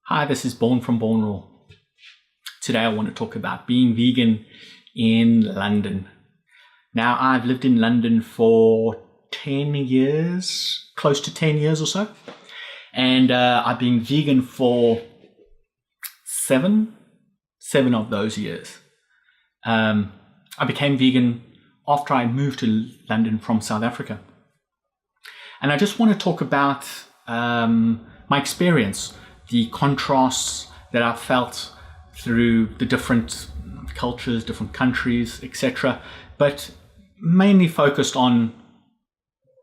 Hi, this is Born from Born Raw. Today I want to talk about being vegan in London. Now, I've lived in London for 10 years, close to 10 years or so. And I've been vegan for seven of those years. I became vegan after I moved to London from South Africa. And I just want to talk about my experience, the contrasts that I've felt through the different cultures, different countries, etc. But mainly focused on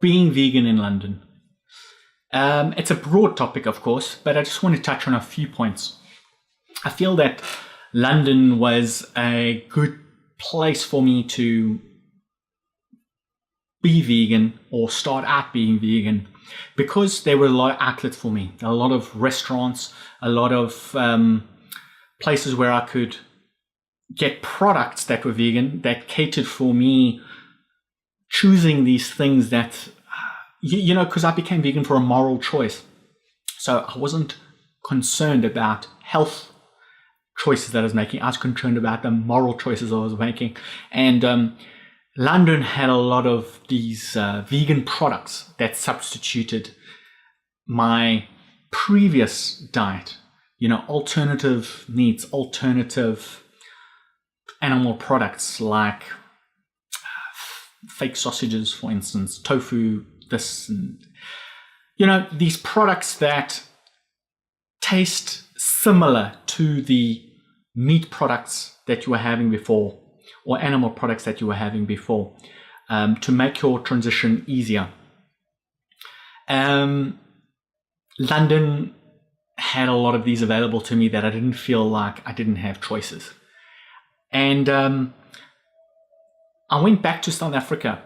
being vegan in London. It's a broad topic, of course, but I just want to touch on a few points. I feel that London was a good place for me to be vegan or start out being vegan because there were a lot of outlets for me, a lot of restaurants, a lot of places where I could get products that were vegan, that catered for me choosing these things that, because I became vegan for a moral choice. So I wasn't concerned about health choices that I was making. I was concerned about the moral choices I was making. And London had a lot of these vegan products that substituted my previous diet, alternative meats, alternative animal products like fake sausages, for instance, tofu, this, and, these products that taste similar to the meat products that you were having before, or animal products that you were having before, to make your transition easier. London had a lot of these available to me that I didn't feel like I didn't have choices. And I went back to South Africa,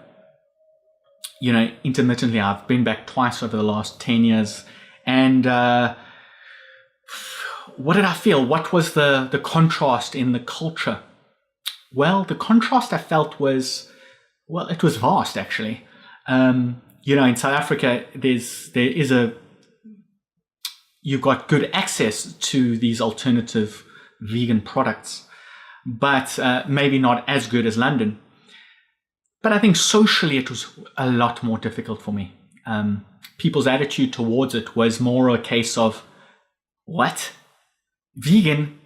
intermittently. I've been back twice over the last 10 years. And what did I feel? What was the contrast in the culture? Well, the contrast I felt was, it was vast, actually. In South Africa, you've got good access to these alternative vegan products, but maybe not as good as London. But I think socially it was a lot more difficult for me. People's attitude towards it was more a case of, what? Vegan?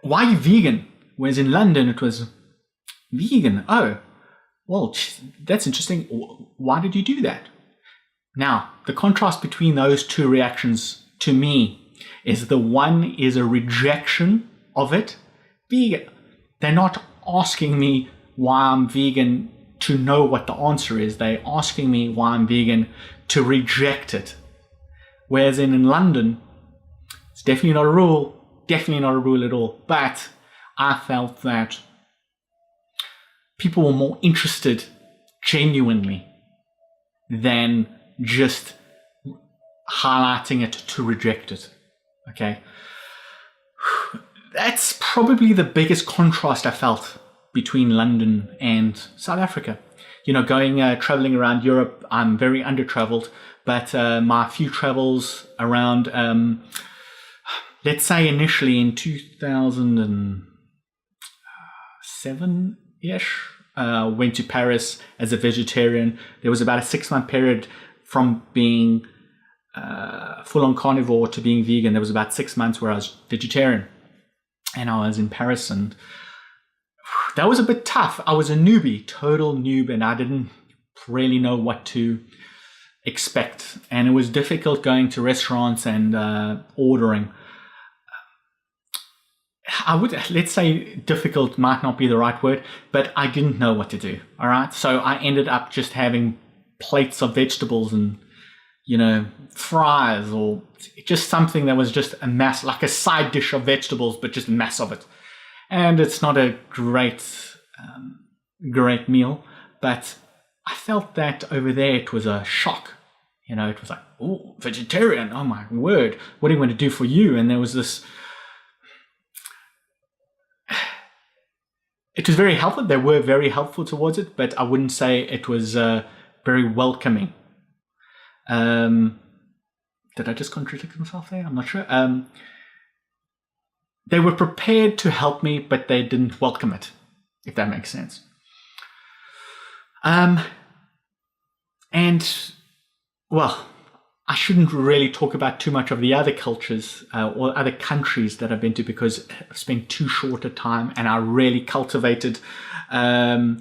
Why are you vegan? Whereas in London, it was vegan. Oh, well, that's interesting. Why did you do that? Now, the contrast between those two reactions to me is the one is a rejection of it. Vegan. They're not asking me why I'm vegan to know what the answer is. They're asking me why I'm vegan to reject it. Whereas in London, it's definitely not a rule. Definitely not a rule at all. But I felt that people were more interested genuinely than just highlighting it to reject it. Okay. That's probably the biggest contrast I felt between London and South Africa. Traveling around Europe, I'm very under-traveled, but my few travels around, let's say initially in 2007-ish, went to Paris as a vegetarian. There was about a 6-month period from being full-on carnivore to being vegan. There was about 6 months where I was vegetarian, and I was in Paris, and that was a bit tough. I was a newbie, total noob, and I didn't really know what to expect. And it was difficult going to restaurants and ordering. Let's say difficult might not be the right word, but I didn't know what to do. All right. So I ended up just having plates of vegetables and, fries, or just something that was just a mass, like a side dish of vegetables, but just a mass of it. And it's not a great meal, but I felt that over there it was a shock. It was like, oh, vegetarian. Oh my word. What are you going to do for you? And there was this, it was very helpful. They were very helpful towards it, but I wouldn't say it was very welcoming. Did I just contradict myself there? I'm not sure. They were prepared to help me, but they didn't welcome it, if that makes sense. And, well, I shouldn't really talk about too much of the other cultures or other countries that I've been to, because I've spent too short a time, and I really cultivated a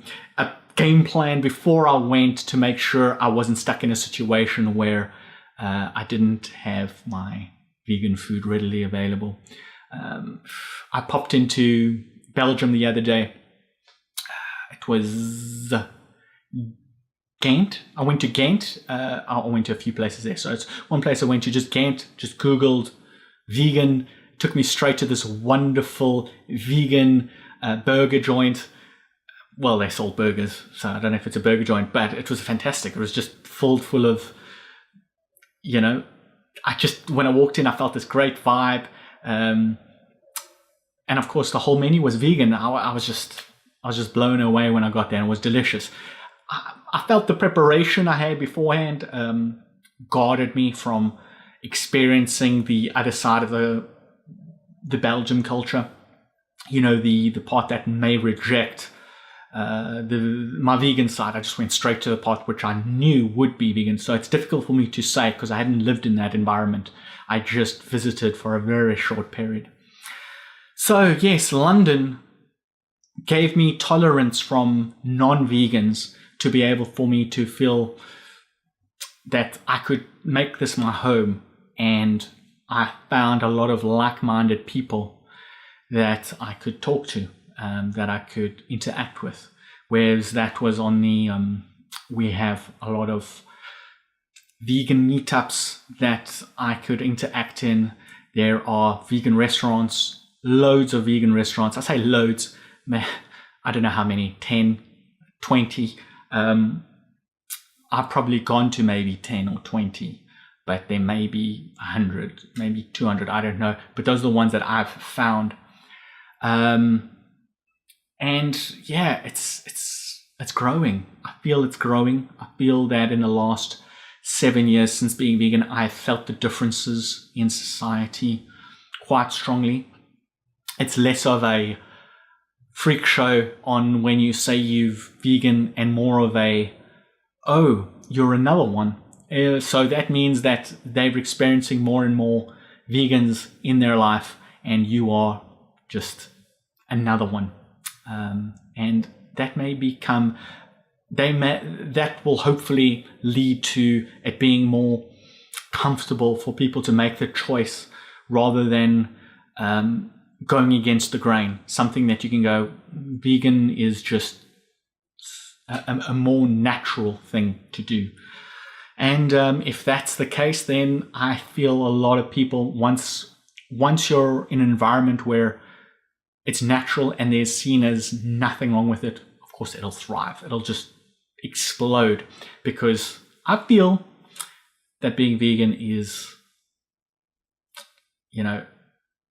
game plan before I went to make sure I wasn't stuck in a situation where I didn't have my vegan food readily available. I popped into Belgium the other day. It was Ghent. I went to Ghent. I went to a few places there. So it's one place I went to, just Ghent, just Googled vegan, took me straight to this wonderful vegan burger joint. Well, they sold burgers, so I don't know if it's a burger joint, but it was fantastic. It was just full of, you know, when I walked in, I felt this great vibe. And of course, the whole menu was vegan. I was just blown away when I got there, and it was delicious. I felt the preparation I had beforehand guarded me from experiencing the other side of the Belgian culture. You know, the part that may reject my vegan side. I just went straight to the part which I knew would be vegan. So it's difficult for me to say because I hadn't lived in that environment. I just visited for a very short period. So yes, London gave me tolerance from non-vegans to be able for me to feel that I could make this my home. And I found a lot of like-minded people that I could talk to, that I could interact with. Whereas that was on the, we have a lot of vegan meetups that I could interact in. There are vegan restaurants, loads of vegan restaurants. I say loads, I don't know how many, 10, 20. I've probably gone to maybe 10 or 20, but there may be 100, maybe 200, I don't know. But those are the ones that I've found. And yeah, it's growing. I feel it's growing. I feel that in the last 7 years since being vegan, I've felt the differences in society quite strongly. It's less of a freak show on when you say you're vegan and more of a, oh, you're another one. So that means that they're experiencing more and more vegans in their life, and you are just another one. And that may become, that will hopefully lead to it being more comfortable for people to make the choice rather than going against the grain. Something that you can go, vegan is just a more natural thing to do. And if that's the case, then I feel a lot of people, once you're in an environment where it's natural and there's seen as nothing wrong with it, of course it'll thrive. It'll just explode, because I feel that being vegan is, you know,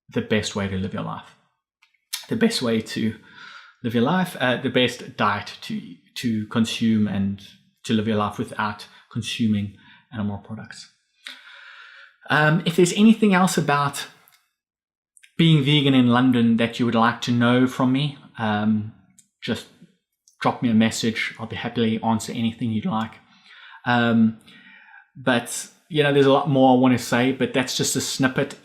the best way to live your life. The best way to live your life, the best diet to consume and to live your life without consuming animal products. If there's anything else about being vegan in London that you would like to know from me, just drop me a message. I'll be happily answer anything you'd like. But, you know, there's a lot more I want to say, but that's just a snippet.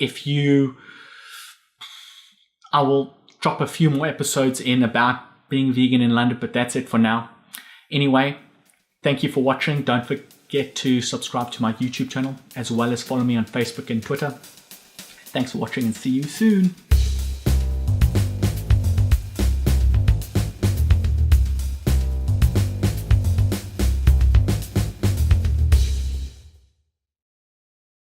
I will drop a few more episodes in about being vegan in London, but that's it for now. Anyway, thank you for watching. Don't forget to subscribe to my YouTube channel, as well as follow me on Facebook and Twitter. Thanks for watching, and see you soon.